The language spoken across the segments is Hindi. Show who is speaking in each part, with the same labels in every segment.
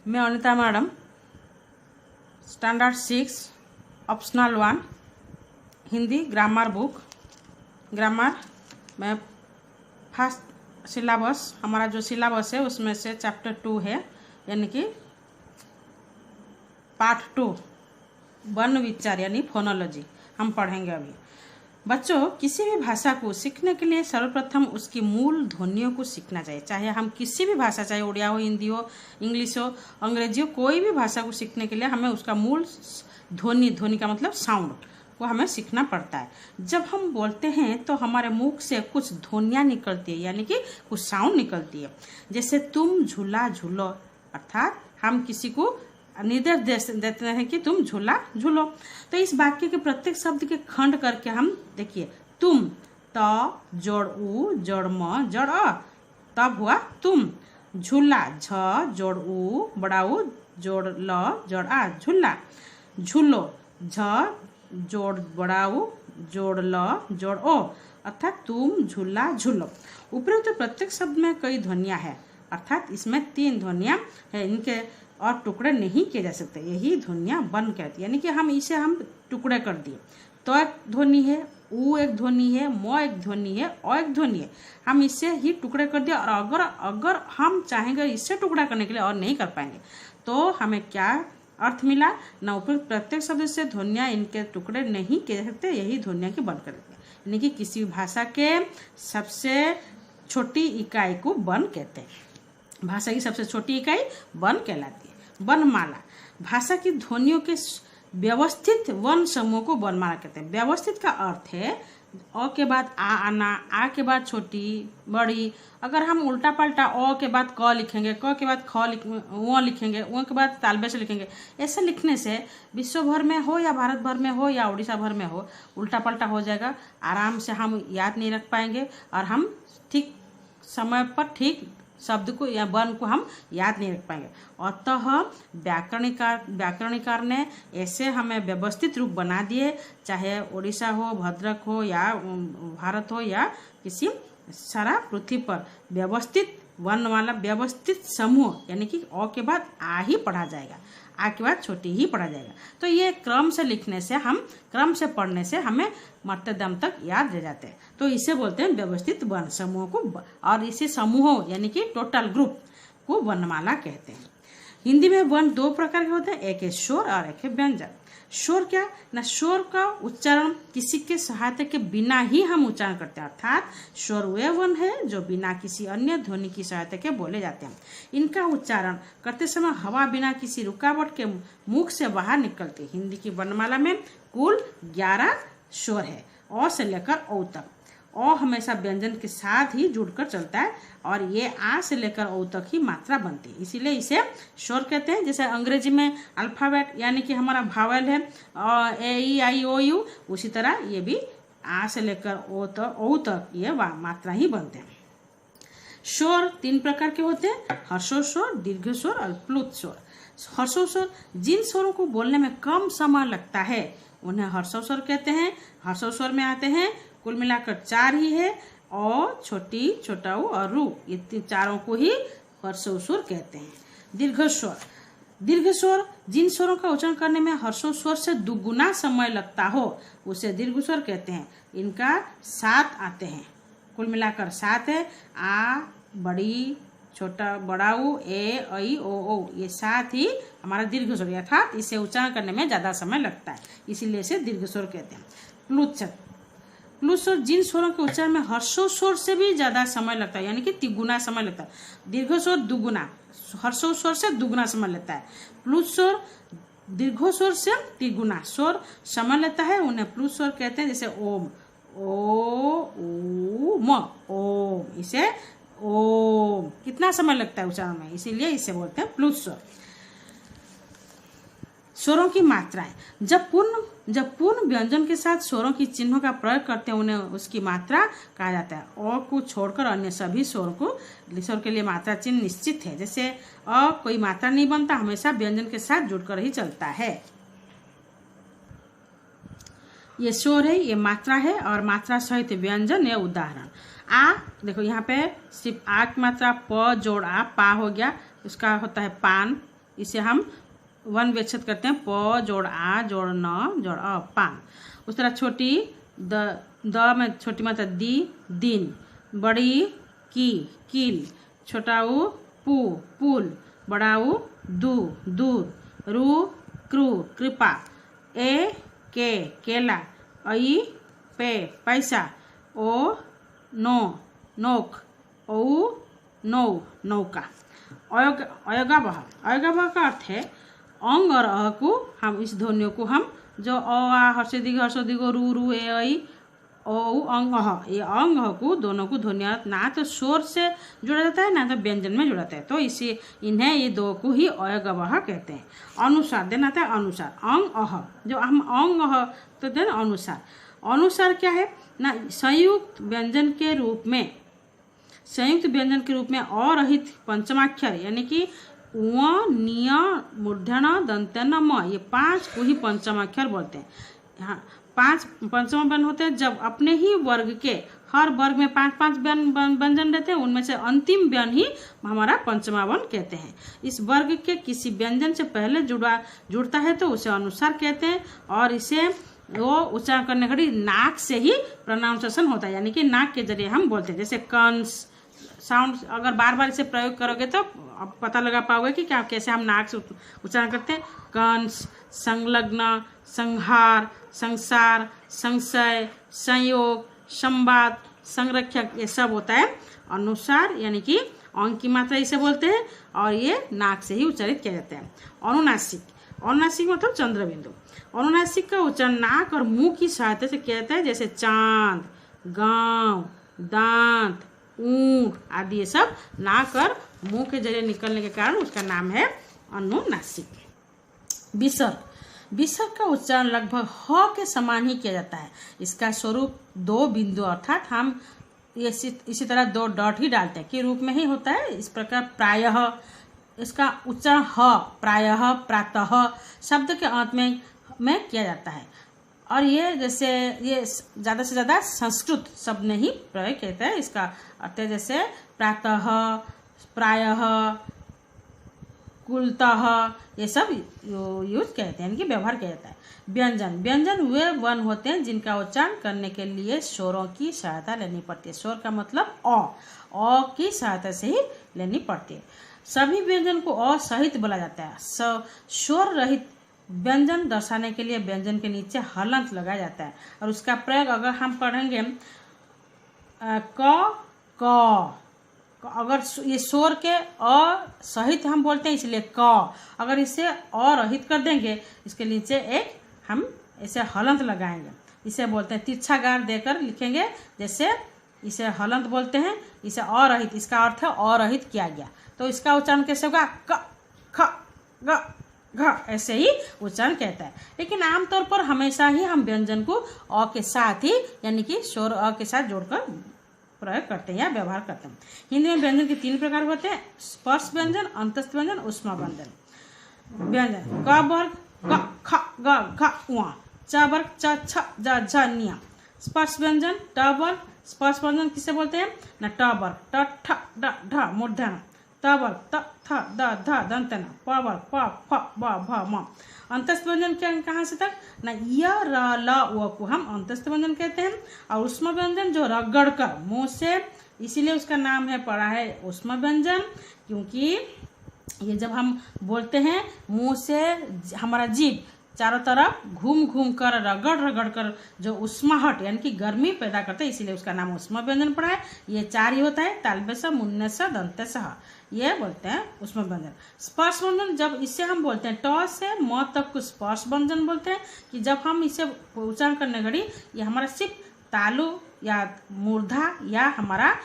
Speaker 1: मैं Anita madam standard 6 optional 1 Hindi grammar book grammar में फर्स्ट सिलेबस हमारा जो सिलेबस है उसमें से चैप्टर 2 है, यानी कि पार्ट 2 वर्ण विचार यानी फोनोलॉजी हम पढ़ेंगे अभी। बच्चों, किसी भी भाषा को सीखने के लिए सर्वप्रथम उसकी मूल ध्वनियों को सीखना चाहिए। चाहे हम किसी भी भाषा, चाहे उड़िया हो, हिंदी हो, इंग्लिश हो, अंग्रेजी हो, कोई भी भाषा को सीखने के लिए हमें उसका मूल ध्वनि का मतलब साउंड को हमें सीखना पड़ता है। जब हम बोलते हैं तो हमारे मुख से कुछ ध्वनियाँ निकलती है, यानी कि कुछ साउंड निकलती है। जैसे तुम झूला झूलो, अर्थात हम किसी को निर्देश देते हैं कि तुम झूला झूलो। तो इस वाक्य के प्रत्येक शब्द के खंड करके हम देखिए, तुम त जोड़ उ जोड़ म जोड़ अ, तब हुआ तुम। झूला झ जोड़ उ बड़ा उ जोड़ ल जोड़ आ झूला। झूलो झ जोड़ बड़ा उ जोड़ ल जोड़ ओ, अर्थात तुम झूला झूलो। उपरोक्त प्रत्येक शब्द में कई ध्वनियां हैं, अर्थात इसमें 3 ध्वनियां हैं, इनके और टुकड़े नहीं किए जा सकते, यही ध्वनियां वर्ण कहती है। यानी कि हम इसे टुकड़े कर दिए, तो एक ध्वनि है, उ एक ध्वनि है, म एक ध्वनि है, अ एक ध्वनि है, हम इससे ही टुकड़े कर दिए। और अगर हम चाहेंगे इससे टुकड़ा करने के लिए और नहीं कर पाएंगे, तो हमें क्या अर्थ मिला ना, उपयुक्त प्रत्येक शब्द से ध्वनियां इनके टुकड़े नहीं किए जा सकते, यही ध्वनियां की वर्ण कहते हैं। यानी कि किसी भाषा के सबसे छोटी इकाई को वर्ण कहते हैं। भाषा की सबसे छोटी इकाई वर्ण कहलाती है। वर्णमाला भाषा की ध्वनियों के व्यवस्थित वर्ण समूह को वर्णमाला कहते हैं। व्यवस्थित का अर्थ है अ के बाद आ आना, आ के बाद छोटी बड़ी। अगर हम उल्टा पलटा अ के बाद क लिखेंगे, क के बाद ख लिखेंगे, उ के बाद तालबे से लिखेंगे, ऐसे लिखने से विश्व भर में हो या भारत भर में हो या उड़ीसा भर में हो, उल्टा पलटा हो जाएगा, आराम से हम याद नहीं रख पाएंगे और हम ठीक समय पर ठीक शब्द को या वर्ण को हम याद नहीं रख पाएंगे। अतः व्याकरणिकार ने ऐसे हमें व्यवस्थित रूप बना दिए, चाहे उड़ीसा हो, भद्रक हो या भारत हो या किसी सारा पृथ्वी पर व्यवस्थित वर्ण वाला व्यवस्थित समूह, यानी कि अ के बाद आ ही पढ़ा जाएगा, आ के बाद छोटी ही पढ़ा जाएगा। तो ये क्रम से लिखने से, हम क्रम से पढ़ने से हमें मरते दम तक याद रह जाते हैं। तो इसे बोलते हैं व्यवस्थित वर्ण समूह को, और इसे समूहों यानी कि टोटल ग्रुप को वर्णमाला कहते हैं। हिंदी में वर्ण 2 प्रकार के होते हैं, एक है शोर और एक है व्यंजन। शोर क्या ना, शोर का उच्चारण किसी के सहायता के बिना ही हम उच्चारण करते हैं, अर्थात शोर वे वर्ण है जो बिना किसी अन्य ध्वनि की सहायता के बोले जाते हैं। इनका उच्चारण करते समय हवा बिना किसी रुकावट के मुख से बाहर निकलती है। हिंदी की वर्णमाला में कुल 11 शोर है, अ से लेकर औ तक। अ हमेशा व्यंजन के साथ ही जुड़कर चलता है और ये आ से लेकर औ तक ही मात्रा बनती है, इसीलिए इसे शोर कहते हैं। जैसे अंग्रेजी में अल्फाबेट यानी कि हमारा भावेल है ए ई आई ओ यू, उसी तरह ये भी आ से लेकर ओ तक ये मात्रा ही बनते हैं। शोर 3 प्रकार के होते हैं, हर्षोस्वर, दीर्घस्वर और प्लुत स्वर। हर्षोस्वर जिन स्वरों को बोलने में कम समय लगता है उन्हें हर्षोस्वर कहते हैं। हर्षोस्वर में आते हैं कुल मिलाकर 4 ही है, अ, छोटी, छोटा उ और रू, ये चारों को ही हर्षोस्वर कहते हैं। दीर्घस्वर जिन स्वरों का उच्चारण करने में हर्षोस्वर से दुगुना समय लगता हो उसे दीर्घस्वर कहते हैं। इनका 7 आते हैं, कुल मिलाकर 7 है, आ, बड़ी, छोटा, बड़ा उ, ए, ऐ, ओ, ये 7 ही हमारा दीर्घस्वर, अर्थात इसे उच्चारण करने में ज्यादा समय लगता है, इसीलिए इसे दीर्घस्वर कहते हैं। प्लुत स्वर जिन स्वरों के उच्चारण में हर्षोस्वर से भी ज्यादा समय लगता है, यानी कि तिगुना समय लगता है। दीर्घस्वर दुगुना, हर्षोस्वर से दुगुना समय लेता है। प्लुत स्वर दीर्घोस्वर से तिगुना स्वर समय लेता है, उन्हें प्लुत स्वर कहते हैं। जैसे ओम, ओ उ म, ओम, इसे ओम कितना समय लगता है उच्चारण में, इसीलिए इसे बोलते हैं प्लुत स्वर। स्वरों की मात्राएं, जब पूर्ण व्यंजन के साथ स्वरों की चिन्हों का प्रयोग करते हैं उन्हें उसकी मात्रा कहा जाता है। अ को छोड़कर अन्य सभी स्वर के लिए मात्रा चिन्ह निश्चित है। जैसे अ कोई मात्रा नहीं बनता, हमेशा व्यंजन के साथ जुड़कर ही चलता है। ये स्वर है, ये मात्रा है और मात्रा सहित व्यंजन है। उदाहरण आ, देखो यहाँ पे सिर्फ आ की मात्रा प जोड़ आ, पा हो गया, उसका होता है पान, इसे हम वन विच्छेद करते हैं, प जोड़ आ जोड़ न जोड़ अ, पान। उस तरह छोटी द में छोटी मात्रा दी, दिन। बड़ी की, कील। छोटा ऊ, पू, पुल। बड़ा ऊ, दू, दूर। रू, क्रू, कृपा। ए, के, केला। ऐ, पे, पैसा। ओ, नो, नोक। औ, नौ, नौका। अयगावह, अयगावह का अर्थ है अंग और अ को हम इस ध्वनियों को हम जो अ आ हर्षे दीर्घ रू रू ए ऐ ओ अंग अह, ये अंग अह को दोनों को ध्वनियाँ ना तो स्वर से जुड़ा जाता है ना तो व्यंजन में जुड़ाता है, तो इसे इन्हें ये दो को ही अयगवह कहते हैं। अनुसार देना आता है, अनुसार अंग अह, जो हम अंग अह तो देना अनुसार। अनुसार क्या है ना, संयुक्त व्यंजन के रूप में, संयुक्त व्यंजन के रूप में अरहित पंचमाक्षर यानी कि उ, निय, मूर्धन, दंत्यन, म, ये 5 को ही पंचमाक्षर बोलते हैं। हाँ, 5 पंचमा वर्ण होते हैं जब अपने ही वर्ग के हर वर्ग में 5-5 व्यंजन रहते हैं, उनमें से अंतिम व्यंजन ही हमारा पंचमा वर्ण कहते हैं। इस वर्ग के किसी व्यंजन से पहले जुड़ता है तो उसे अनुसार कहते हैं, और इसे वो उच्चारण करने घड़ी नाक से ही प्रोनाउंसिएशन होता है, यानी कि नाक के जरिए हम बोलते हैं। जैसे कंस साउंड अगर बार बार इसे प्रयोग करोगे तो अब पता लगा पाओगे कि क्या कैसे हम नाक से उच्चारण करते हैं। कंस, संलग्न, संहार, संसार, संशय, संयोग, संवाद, संरक्षक, ये सब होता है अनुसार, यानी कि अंग की मात्रा इसे बोलते हैं और ये नाक से ही उच्चारित किया जाता है। अनुनासिक, अनुनासिक मतलब चंद्र बिंदु। अनुनासिक का उच्चारण नाक और मुंह की सहायता से किया जाता है, जैसे चांद, गांव, दांत, ऊंट आदि, ये सब नाक और मुंह के जरिए निकलने के कारण उसका नाम है अनुनासिक। विसर्ग, विसर्ग का उच्चारण लगभग ह के समान ही किया जाता है। इसका स्वरूप 2 बिंदु अर्थात हम इसी तरह 2 डॉट ही डालते हैं के रूप में ही होता है। इस प्रकार प्रायः इसका उच्चारण ह, प्रायः, प्रातः शब्द के अंत में किया जाता है, और ये जैसे ये ज़्यादा से ज़्यादा संस्कृत शब्द में ही प्रयोग कहता है। इसका अर्थ है जैसे प्रातः, प्रायः, कुलतः, ये सब यूज कहते हैं, इनकी व्यवहार किया जाता है। व्यंजन, व्यंजन वे वर्ण होते हैं जिनका उच्चारण करने के लिए स्वरों की सहायता लेनी पड़ती है। स्वर का मतलब अ की सहायता से ही लेनी पड़ती है। सभी व्यंजन को अ सहित बोला जाता है। स्वर रहित व्यंजन दर्शाने के लिए व्यंजन के नीचे हलंत लगाया जाता है, और उसका प्रयोग अगर हम पढ़ेंगे क, अगर ये स्वर के अ सहित हम बोलते हैं इसलिए क, अगर इसे अ रहित कर देंगे इसके नीचे एक हम इसे हलंत लगाएंगे, इसे बोलते हैं तिरछा गार देकर लिखेंगे, जैसे इसे हलंत बोलते हैं। इसे अरहित, इसका अर्थ है अरहित किया गया, तो इसका उच्चारण कैसे होगा, क, ख, ग, घ, ऐसे ही उच्चारण कहता है। लेकिन आमतौर पर हमेशा ही हम व्यंजन को अ के साथ ही यानी कि स्वर अ के साथ जोड़कर प्रयोग करते हैं या व्यवहार करते हैं। हिंदी में व्यंजन के 3 प्रकार होते हैं, स्पर्श व्यंजन, अंतस्थ व्यंजन, ऊष्मा व्यंजन। व्यंजन क वर्ग क, ख, ग, घ, उ, च वर्ग च, छ, ज, झ, ञ। स्पर्श व्यंजन ट वर्ग, स्पर्श व्यंजन किसे बोलते हैं ना, ट वर्ग ट, ठ, ड, ढ, मूर्धन। त वर्ग त, थ, द, ध, दंतन। प वर्ग प, फ, ब, भ, म। अंतस्थ व्यंजन क्या कहाँ से तक ना, य, र, ल, व को हम अंतस्थ व्यंजन कहते हैं। और ऊष्मा व्यंजन जो रगड़ कर मुंह से, इसीलिए उसका नाम है पड़ा है ऊष्मा व्यंजन, क्योंकि ये जब हम बोलते हैं मुंह से हमारा जीभ चारों तरफ घूम घूम कर रगड़ कर जो उष्माहट यानी कि गर्मी पैदा करते हैं, इसीलिए उसका नाम ऊष्मा व्यंजन पड़ा है। ये 4 ही होता है, तालव्य स, मुन्ने स, दंत्य स, ये बोलते हैं ऊष्मा व्यंजन। स्पर्श व्यंजन जब इसे हम बोलते हैं ट से म तक को स्पर्श व्यंजन बोलते हैं, कि जब हम इसे उच्चारण करने घड़ी ये हमारा सिर्फ तालु या मूर्धा या हमारा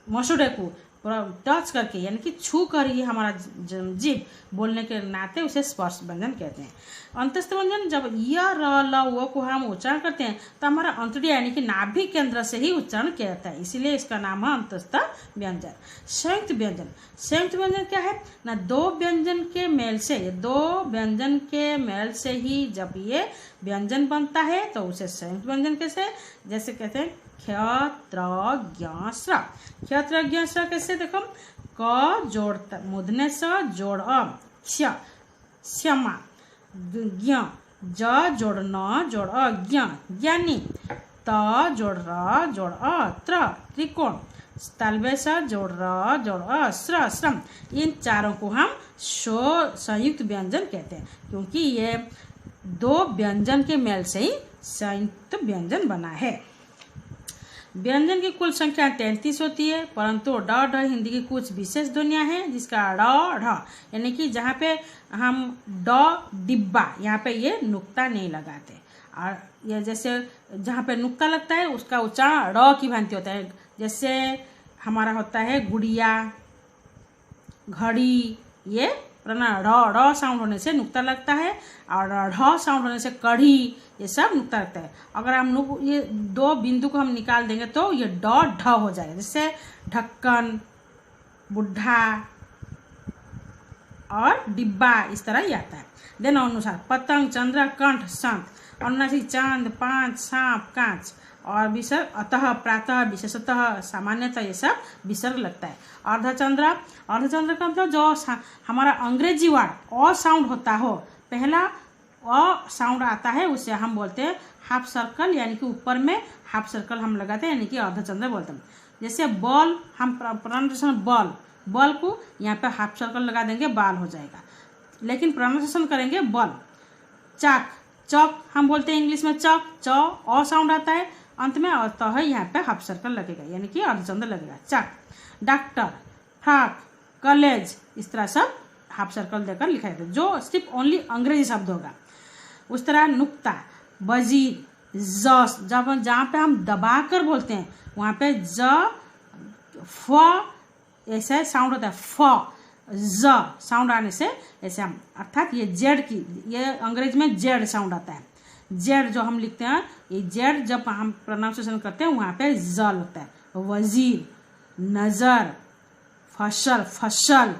Speaker 1: मसूड़े को टच करके यानी कि छू कर ही हमारा जीभ बोलने के नाते उसे स्पर्श व्यंजन कहते हैं। अंतस्थ व्यंजन जब य, र, ल, व को हम उच्चारण करते हैं तो हमारा अंतड़ी यानी कि नाभि केंद्र से ही उच्चारण किया जाता है, इसीलिए इसका नाम है अंतस्थ व्यंजन। संयुक्त व्यंजन, संयुक्त व्यंजन क्या है ना, 2 व्यंजन के मेल से, 2 व्यंजन के मेल से ही जब ये व्यंजन बनता है तो उसे संयुक्त व्यंजन कैसे, जैसे कहते हैं क्ष, ज्ञ, श्र। क्ष, ज्ञ, श्र कैसे देखो, क जोड़ मूर्धन्य स जोड़ अ, क्ष क्षमा, ज्ञ ज जोड़ न जोड़ अ ज्ञ ज्ञानी, त जोड़ र जोड़ अ त्र त्रिकोण, तालव्य स जोड़ र जोड़ अ श्र श्रम। इन चारों को हम संयुक्त व्यंजन कहते हैं, क्योंकि ये दो व्यंजन के मेल से ही संयुक्त व्यंजन बना है। व्यंजन की कुल संख्या 33 होती है, परंतु ड ढ हिंदी की कुछ विशेष ध्वनियां हैं, जिसका ड ढ यानी कि जहाँ पे हम ड डिब्बा यहाँ पे ये नुक्ता नहीं लगाते, और ये जैसे जहाँ पे नुक्ता लगता है उसका उच्चारण ड की भांति होता है। जैसे हमारा होता है गुड़िया, घड़ी, ये प्रणाम ड साउंड होने से नुक्ता लगता है, और ढ साउंड होने से कढ़ी, ये सब नुक्ता लगता है। अगर हम ये दो बिंदु को हम निकाल देंगे तो ये ड ढ हो जाएगा। जैसे ढक्कन, बुढ़ा और डिब्बा, इस तरह ही आता है। देन अनुसार पतंग, चंद्र, कंठ, संत, अनुनासिक चांद, पांच, सांप, कांच, और विसर्ग अतः, प्रातः, विशेषतः, सामान्यतः, ये सब विसर्ग लगता है। अर्धचंद्र, अर्धचंद्र का मतलब जो हमारा अंग्रेजी वर्ड अ साउंड होता हो, पहला अ साउंड आता है, उसे हम बोलते हैं हाफ सर्कल, यानी कि ऊपर में हाफ सर्कल हम लगाते हैं, यानी कि अर्धचंद्र बोलते हैं। जैसे बॉल, हम प्रोनाउंसिएशन बॉल, बॉल को यहाँ पे हाफ सर्कल लगा देंगे, बाल हो जाएगा, लेकिन प्रोनाउंसिएशन करेंगे बॉल। चाक, चौक हम बोलते हैं इंग्लिश में चौक, चौ अ साउंड आता है अंत में, और तो है यहाँ पे हाफ सर्कल लगेगा, यानी कि अर्धचंद्र लगेगा। चाक, डॉक्टर, फ्रॉक, कॉलेज, इस तरह सब हाफ सर्कल देकर लिखा जाता है, जो सिर्फ ओनली अंग्रेजी शब्द होगा। उस तरह नुक्ता, वजीर, ज, जब जहाँ पे हम दबा कर बोलते हैं वहाँ पे ज फ ऐसा साउंड होता है, फ ज साउंड आने से ऐसे हम, अर्थात ये जेड की, ये अंग्रेजी में जेड साउंड आता है। जेड जो हम लिखते हैं, ये जेड जब हम प्रोनाउंसिएशन करते हैं वहाँ पे ज लगता है। वजीर, नजर, फसल, फसल,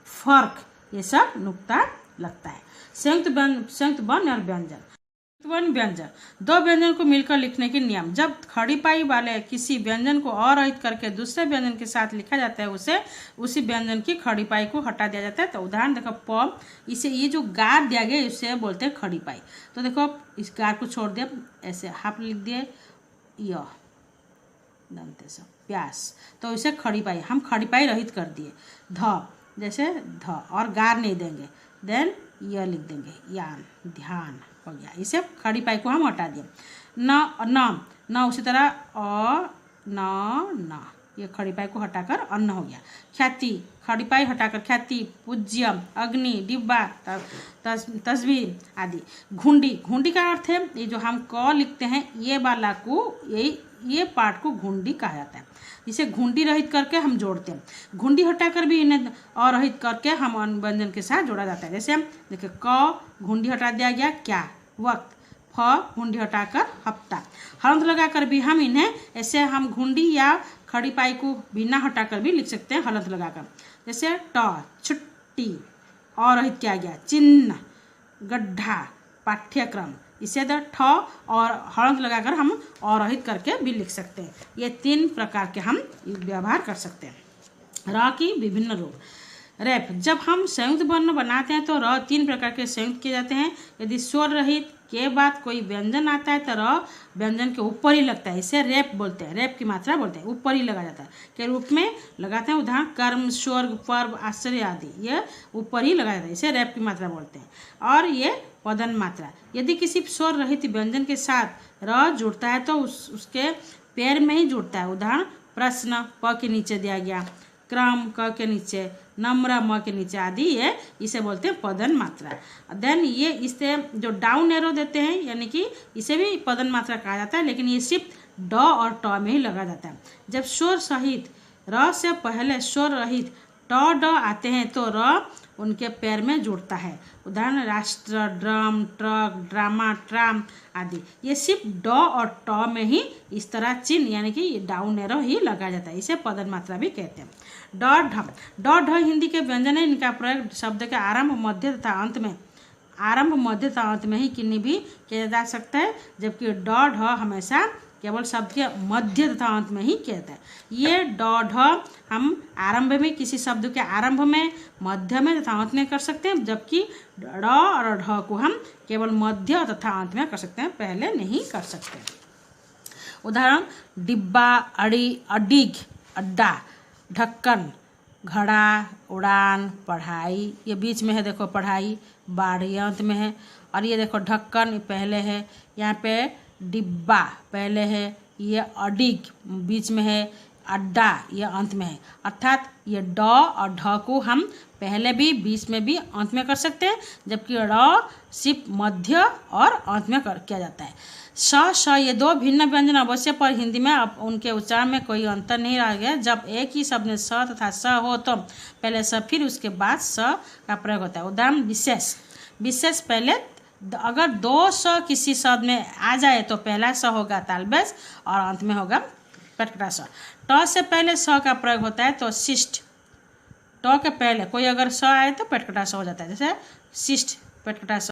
Speaker 1: फर्क, ये सब नुक्ता लगता है। संयुक्त वर्ण और व्यंजन। वर्ण व्यंजन, दो व्यंजन को मिलकर लिखने के नियम। जब खड़ी पाई वाले किसी व्यंजन को अरहित करके दूसरे व्यंजन के साथ लिखा जाता है, उसे उसी व्यंजन की खड़ी पाई को हटा दिया जाता है। तो उदाहरण देखो, प, इसे ये जो गार दिया गया इसे बोलते हैं खड़ी पाई। तो देखो इस गार को छोड़ दिया, ऐसे हाफ लिख दिए, य दंते सब प्यास, तो इसे खड़ी पाई, हम खड़ी पाई रहित कर दिए। ध, जैसे ध, और गार नहीं देंगे, देन यह लिख देंगे, यान, ध्यान हो गया, इसे खड़ी पाई को हम हटा दिए। न, न उसी तरह अ न, ये खड़ी पाई को हटाकर अन्न हो गया। ख्याति, खड़ी पाई हटाकर ख्याति। पूज्य, अग्नि, डिब्बा, तस्वीर आदि। घुंडी, घुंडी का अर्थ है ये जो हम क लिखते हैं, ये वाला को, ये पार्ट को घुंडी कहा जाता है। इसे घुंडी रहित करके हम जोड़ते हैं। घुंडी हटाकर भी इन्हें अरहित करके हम व्यंजन के साथ जोड़ा जाता है। जैसे देखिए, क घुंडी हटा दिया गया, क्या, वक्त। फ घुंडी हटाकर हफ्ता। हलंत लगाकर भी हम इन्हें ऐसे हम घुंडी या खड़ी पाई को बिना हटाकर भी लिख सकते हैं, हलंत लगाकर। जैसे ट, छुट्टी, अरहित किया गया, चिन्ह, गड्ढा, पाठ्यक्रम। इसे ठ और हलंत लगाकर हम अरहित करके भी लिख सकते हैं। ये तीन प्रकार के हम व्यवहार कर सकते हैं। र की विभिन्न रूप। रैप, जब हम संयुक्त वर्ण बनाते हैं तो र तीन प्रकार के संयुक्त किए जाते हैं। यदि स्वर रहित के बाद कोई व्यंजन आता है तो र व्यंजन के ऊपर ही लगता है, इसे रैप बोलते हैं, रैप की मात्रा बोलते हैं, ऊपर ही लगा जाता है के रूप में लगाते हैं। उदाहरण कर्म, स्वर्ग, पर्व, आश्चर्य आदि, ये ऊपर ही लगा जाता है, इसे रैप की मात्रा बोलते हैं। और ये पदन मात्रा, यदि किसी स्वर रहित व्यंजन के साथ र जुड़ता है तो उसके पैर में ही जुड़ता है। उदाहरण प्रश्न, प के नीचे दिया गया, क्रम, क के नीचे, नम्र, म के नीचे आदि, ये इसे बोलते हैं पदन मात्रा। देन ये इससे जो डाउन एरो देते हैं, यानी कि इसे भी पदन मात्रा कहा जाता है, लेकिन ये सिर्फ ड और ट में ही लगा जाता है। जब स्वर सहित र से पहले स्वर रहित ट ड आते हैं तो र उनके पैर में जुड़ता है। उदाहरण राष्ट्र, ड्रम, ट्रक, ड्रामा, ट्राम आदि, ये सिर्फ ड और ट में ही इस तरह चिन्ह, यानी कि डाउन एरो ही लगा जाता है, इसे पदन मात्रा भी कहते हैं। ड ढ, ड ढ हिंदी के व्यंजन है, इनका प्रयोग शब्द के आरंभ, मध्य तथा अंत में, आरंभ, मध्य तथा अंत में ही किन्हीं भी किया जा सकता है, जबकि ड ढ हमेशा केवल शब्द के मध्य तथा अंत में ही किया जाता है। ये ड ढ हम आरंभ में, किसी शब्द के आरंभ में, मध्य में तथा अंत में कर सकते हैं, जबकि ड और ढ को हम केवल मध्य तथा अंत में कर सकते हैं, पहले नहीं कर सकते। उदाहरण डिब्बा, अड़ी, अडिग, अड्डा, ढक्कन, घड़ा, उड़ान, पढ़ाई, ये बीच में है देखो पढ़ाई, बाढ़ ये अंत में है, और ये देखो ढक्कन पहले है, यहाँ पे डिब्बा पहले है, ये अडिग बीच में है, अड्डा ये अंत में है। अर्थात ये ड और ढ को हम पहले भी, बीच में भी, अंत में कर सकते हैं, जबकि ड़ सिर्फ मध्य और अंत में किया जाता है। स ये दो भिन्न व्यंजन अवश्य, पर हिंदी में अब उनके उच्चारण में कोई अंतर नहीं रह गया। जब एक ही शब्द में स तथा स हो तो पहले स फिर उसके बाद स का प्रयोग होता है। उदाहरण विशेष, विशेष पहले, अगर दो स किसी शब्द में आ जाए तो पहला स होगा तालव्य और अंत में होगा पेटकटा स। ट से पहले स का प्रयोग होता है तो शिष्ट, ट के पहले कोई अगर स आए तो पेटकटा स हो जाता है, जैसे शिष्ट पेटकटा स।